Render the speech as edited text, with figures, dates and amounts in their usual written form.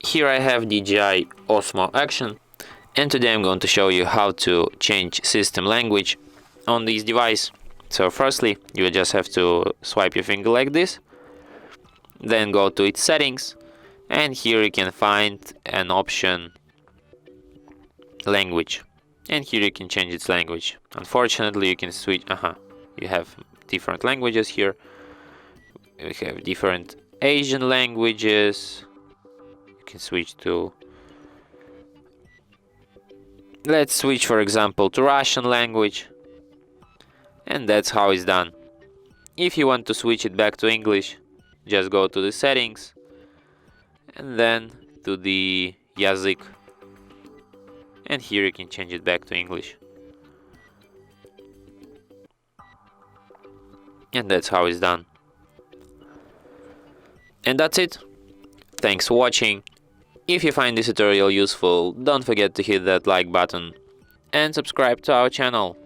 Here I have DJI OSMO ACTION, and today I'm going to show you how to change system language on this device. So firstly, you just have to swipe your finger like this, then go to its settings, and here you can find an option language, and here you can change its language. Unfortunately, you can switch, you have different languages here. We have different Asian languages. You can switch to, let's switch for example to Russian language, and that's how it's done. If you want to switch it back to English, just go to the settings and then to the язык, and here you can change it back to English. And that's how it's done. And that's it. Thanks for watching. If you find this tutorial useful, don't forget to hit that like button and subscribe to our channel.